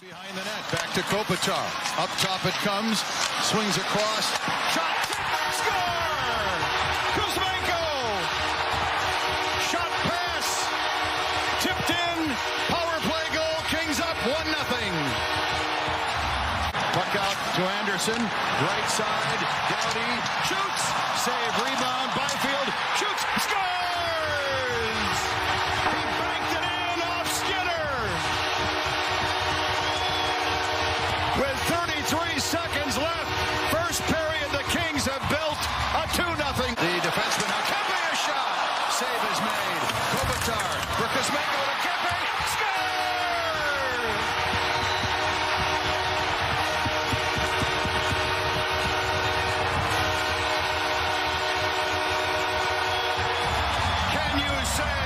Behind the net, back to Kopitar. Up top it comes, swings across, shot, score! Kuzmenko! Shot pass, tipped in, power play goal, Kings up 1-0. Puck out to Anderson, right side, Doughty, shoots, save, rebound, Byfield, shoots, scores! He banked it in off Skinner! With 33 seconds left, first period, the Kings have built a 2-0. The defenseman, now Kempe, a shot. Save is made. Kopitar for Kuzmenko to Kempe. Score! Can you say?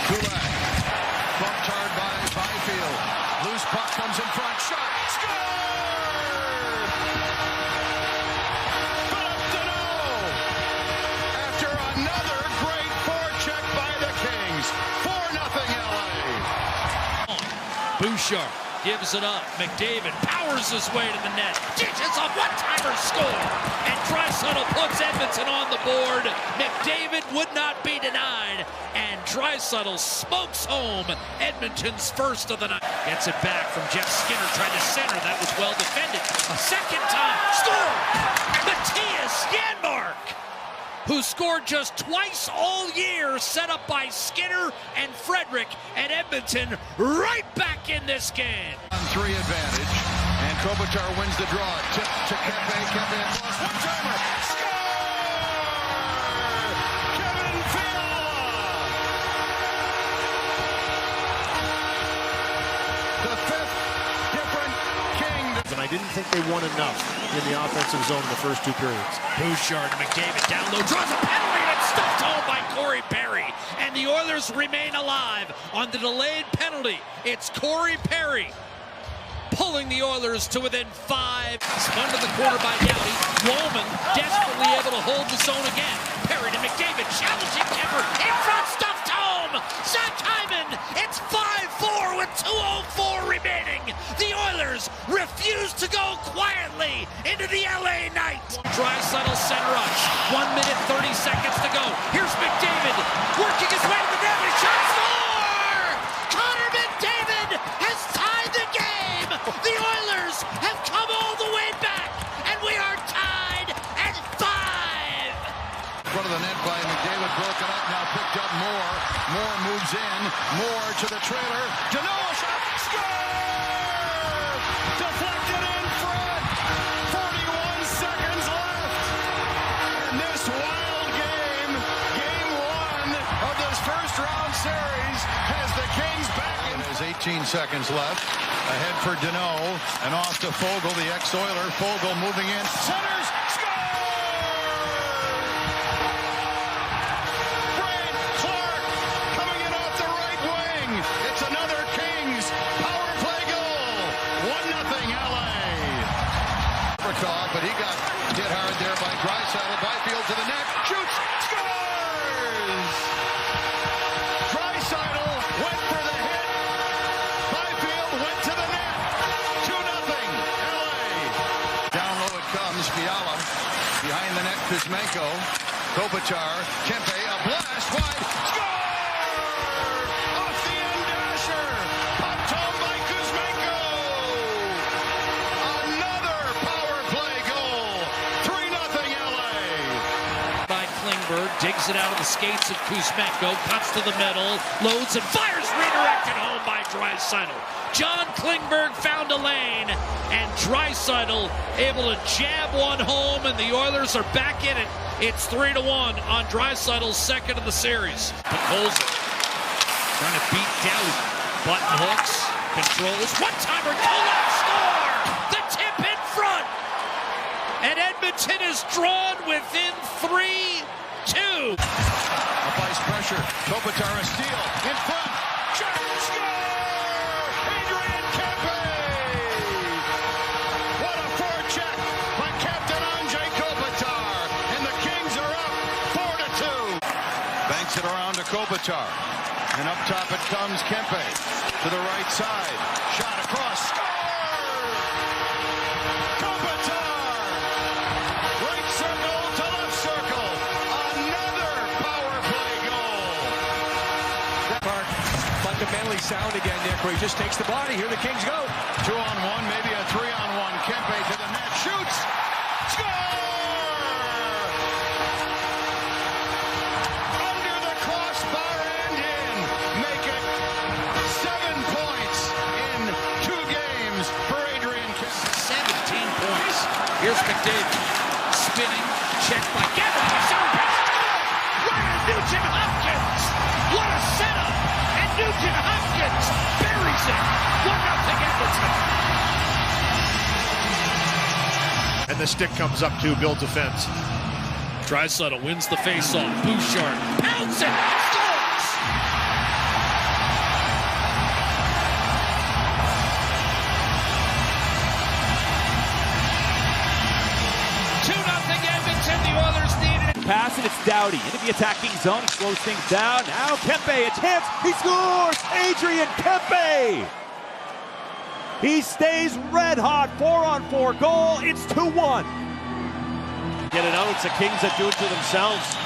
Kulak, bumped hard by Byfield. Loose puck comes in front. Shot. Score! Philip Deneau. After another great forecheck by the Kings. 4-0 LA. Bouchard gives it up. McDavid powers his way to the net. Dishes a one-timer score. And Draisaitl puts Edmonton on the board. McDavid would not be denied. And Draisaitl smokes home Edmonton's first of the night. Gets it back from Jeff Skinner. Tried to center. That was well defended. A second time. Score! Matthias Janmark, who scored just twice all year, set up by Skinner and Frederick, and Edmonton right back in this game. On 3 advantage, and Kopitar wins the draw. Tip to Kempe. Kempe across one-timer. Score! Kevin Fiala! The 5th different King. And I didn't think they won enough in the offensive zone in the first 2 periods. Bouchard, McDavid down low, draws a penalty, and it's stuffed home by Corey Perry. And the Oilers remain alive on the delayed penalty. It's Corey Perry pulling the Oilers to within 5. Spun to the corner by Doughty. Woolman desperately able to hold the zone again. Perry to McDavid, challenging Kemper. In front, stuffed home. Zach Hyman. It's 5-4 with 2:04 remaining. The Oilers refuse to go quietly into the LA night. Draisaitl center rush. 1 minute, 30 seconds to go. Here's McDavid working his way to the net. Shot, score! Connor McDavid has tied the game. The Oilers have come all the way back, and we are tied at 5. In front of the net by McDavid, broken up, now picked up Moore. Moore moves in, Moore to the trailer. Deneau, shot, score! Deflected in front. 41 seconds left. And this wild game, game 1 of this first round series, has the Kings back in. There's 18 seconds left. Ahead for Deneau, and off to Fogle, the ex-Oiler. Fogle moving in, centers, score! Brian Clark coming in off the right wing. It's another Kings power play goal. 1-0 LA. But he got hit hard there by Draisaitl. Byfield to the net, shoots, scores! Draisaitl went for the hit. Byfield went to the net. 2-0 LA. Down low it comes. Fiala behind the net. Kuzmenko. Kopitar. Kempe. A blast wide. Score! Off the end dasher. Popped home by Kuzmenko. Another power play goal. 3-0 LA. By Klingberg, digs it out of the skates of Kuzmenko, cuts to the middle, loads and fires, redirected home by Draisaitl. John Klingberg found a lane, and Draisaitl able to jab one home, and the Oilers are back in it. It's 3-1 on Draisaitl's second of the series. Picolza trying to beat Doughty. Button hooks, controls, one-timer, Kulak, score! The tip in front! And Edmonton is drawn within 3-2. Up ice pressure. Kopitar a steal. In front. Shot. Score! Adrian Kempe! What a forecheck by Captain Andrei Kopitar. And the Kings are up 4-2. Banks it around to Kopitar. And up top it comes. Kempe to the right side. Shot across. Score! Kopitar! Right circle to left circle. Another power play goal. Fundamentally sound again, Nick, where he just takes the body. Here the Kings go. 2-on-1, maybe a 3-on-1. Kempe to the net. Shoots! Score! Here's McDavid, spinning, checked by Gavin, Ryan Nugent-Hopkins! What a setup! And Nugent-Hopkins buries it! 1-0 Edmonton! And the stick comes up to build defense. Draisaitl wins the faceoff. Bouchard pounds it! Scores! 2-0 Edmonton, the Oilers needed it. Pass, and it's Doughty into the attacking zone. He slows things down. Now Kempe, a chance. He scores! Adrian Kempe! He stays red hot. 4-on-4 goal. It's 2-1. Get it out. It's the Kings that do it to themselves.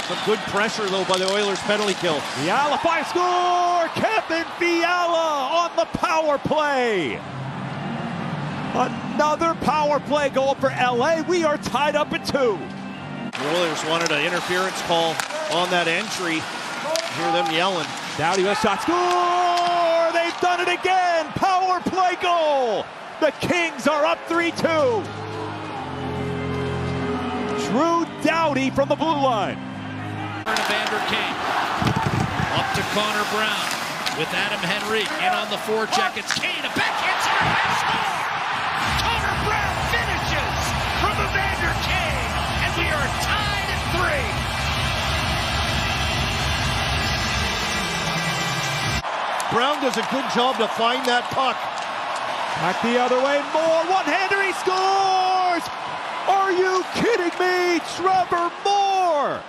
Some good pressure, though, by the Oilers' penalty kill. Fiala, 5 score! Kevin Fiala on the power play. Another power play goal for LA. We are tied up at 2. The Oilers wanted an interference call on that entry. Hear them yelling. Doughty with a shot. Score! They've done it again. Power play goal. The Kings are up 3-2. Drew Doughty from the blue line. Evander Kane up to Connor Brown with Adam Henrique in on the forecheck. It's Kane, a backhand center, score! Connor Brown finishes from Evander Kane, and we are tied at 3. Brown does a good job to find that puck. Back the other way, Moore, one-hander, he scores! Are you kidding me? Trevor Moore!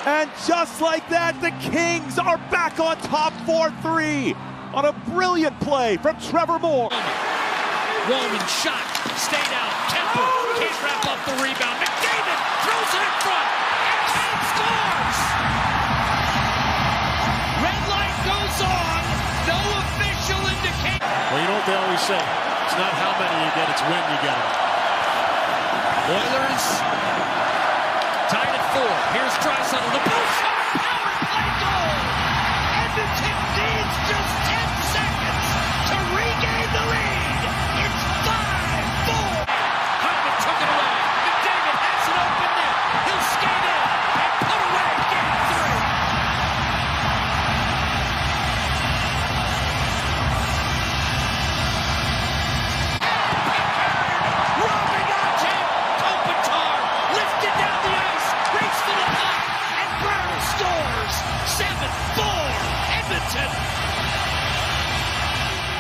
And just like that, the Kings are back on top 4-3 on a brilliant play from Trevor Moore. Roman shot, stayed out. Kemper can't wrap up the rebound. McDavid throws it in front, and Kane scores! Red light goes on, no official indication. Well, you know what they always say. It's not how many you get, it's when you get them. Oilers tied at 4. Here's Draisaitl, the Bouchard power play goal! Edmonton needs just 10 seconds to regain the lead. It's 5-4. Hartman took it away. McDavid has it open net. He'll skate in and put away game 3. Robbing on Jim. Kopitar lifted down the ice, race to the puck, and Brown scores. 7-4 Edmonton.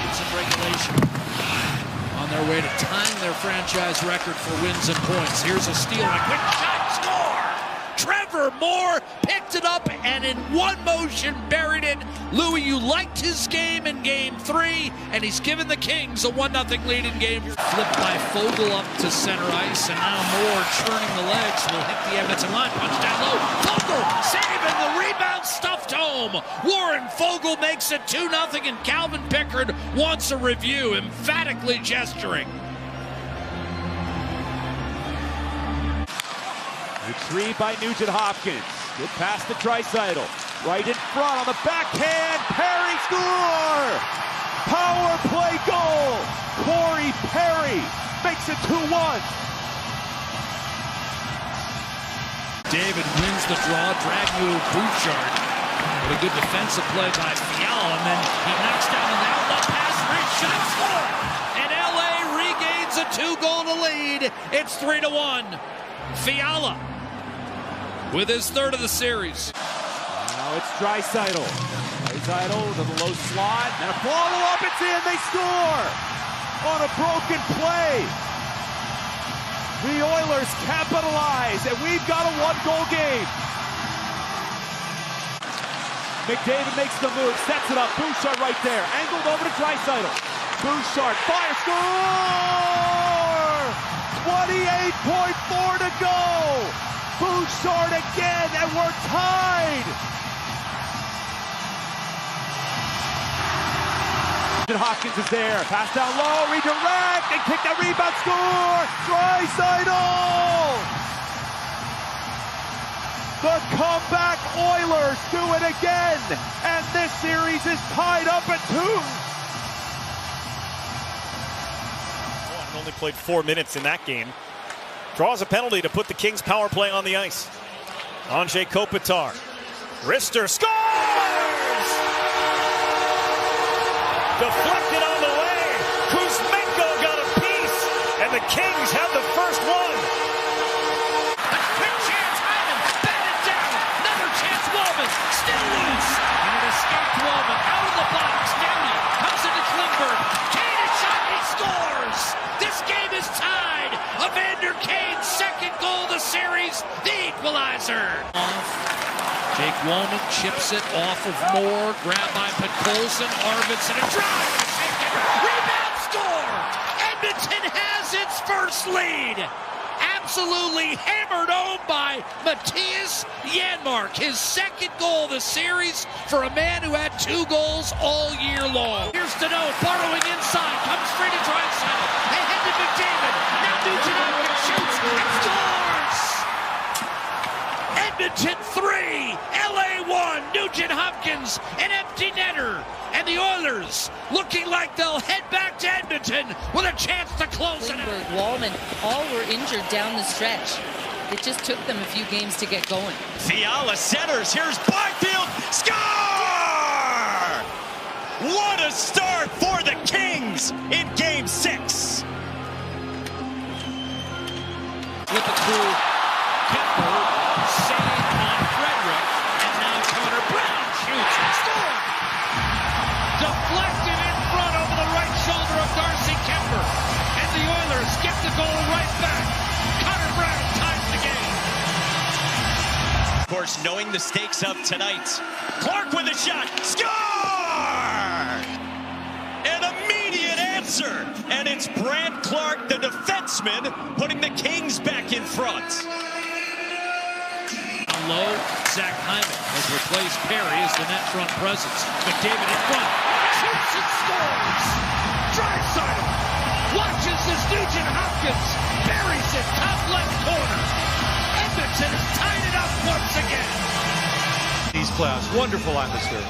It's in regulation. On their way to tying their franchise record for wins and points. Here's a steal, a quick shot, score! Trevor Moore picked it up and in one motion buried it. Louis, you liked his game in game 3, and he's given the Kings a 1-0 lead in game. Flipped by Fogle up to center ice, and now Moore churning the legs will hit the Edmonton line. Punch down low. Fogle saving the rebound, stuffed home. Warren Fogle makes it 2-0, and Calvin Pickard wants a review, emphatically gesturing. Retrieved by Nugent-Hopkins. Good pass to Draisaitl. Right in front on the backhand. Perry score! Power play goal! Corey Perry makes it 2-1. David wins the draw, drag move Bouchard. But a good defensive play by Fiala, and then he knocks down an outlet pass, reach shot, score! And LA regains a 2-goal lead. It's 3-1. Fiala with his 3rd of the series. Now it's Draisaitl. Draisaitl to the low slot, and a follow-up, it's in, they score! On a broken play. The Oilers capitalize, and we've got a 1-goal game. McDavid makes the move, sets it up. Bouchard right there. Angled over to Draisaitl. Bouchard, fire, score! 28.4 to go. Bouchard again, and we're tied. Hopkins is there. Pass down low, redirect, and kick that rebound, score! Draisaitl! The comeback Oilers do it again, and this series is tied up at 2. Only played 4 minutes in that game. Draws a penalty to put the Kings power play on the ice. Anze Kopitar. Rister scores! Deflected on the way. Kuzmenko got a piece, and the Kings have the first one. A quick chance, Hyman, batted down. Another chance, Walman, still loose. And it escaped Walman, out of the box. Downey comes into Klingberg. Kane is shot, he scores! This game is tied. Evander Kane's second goal of the series, the equalizer. Jake Walman chips it off of Moore, grabbed by Podkolzin, Arvidsson, a drive to second, rebound, score! Edmonton has its first lead. Absolutely hammered home by Mattias Janmark, his second goal of the series for a man who had 2 goals all year long. Here's Deneau, borrowing inside, comes straight to Draisaitl, ahead to McDavid, now Nugent Hopkins shoots and scores! Edmonton 3, LA 1, Nugent Hopkins, an empty netter, and the Oilers looking like they'll head back to Edmonton with a chance to close it out. Wallman, all were injured down the stretch. It just took them a few games to get going. Fiala centers. Here's Byfield. Score! What a start for the Kings in Game 6. With the crew, Kemper, save on Frederick, and now Connor Brown shoots and scores! Deflected in front over the right shoulder of Darcy Kemper, and the Oilers get the goal right back. Connor Brown ties the game. Of course, knowing the stakes of tonight, Clark with a shot. Score! An immediate answer, and it's Brandt Clark, the defenseman, putting the Kings back in front. Low, Zach Hyman has replaced Perry as the net front presence. McDavid in front, shoots and scores! Draisaitl watches as Nugent Hopkins buries it top left corner. Edmonton has tied it up once again. These playoffs, wonderful atmosphere.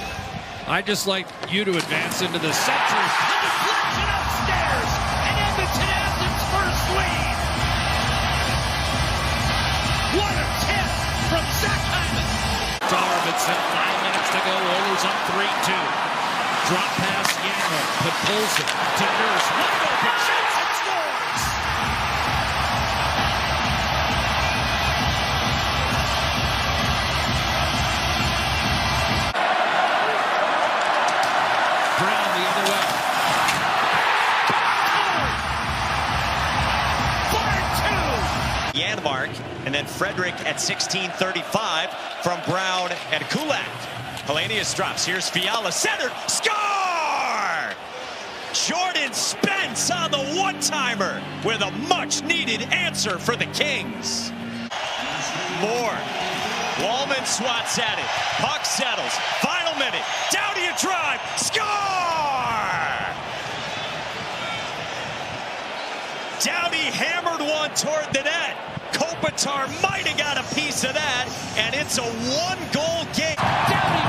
I'd just like you to advance into the center. A deflection upstairs, and Edmonton has its first lead. What a tip from Zach Hyman. Arvidsson, 5 minutes to go. Oilers up 3-2. Drop pass, Janmark. Podkolzin to Nurse. Wide open, shoots and scores. Brown the other way. Fired 2. Janmark, and then Frederick at 16:35 from Brown and Kulak. Hellenius drops. Here's Fiala, centered, score! Jordan Spence on the one-timer with a much-needed answer for the Kings. Moore. Wallman swats at it. Puck settles. Final minute. Downey a drive. Score! Downey hammered one toward the net. Kopitar might have got a piece of that, and it's a 1-goal game. Downey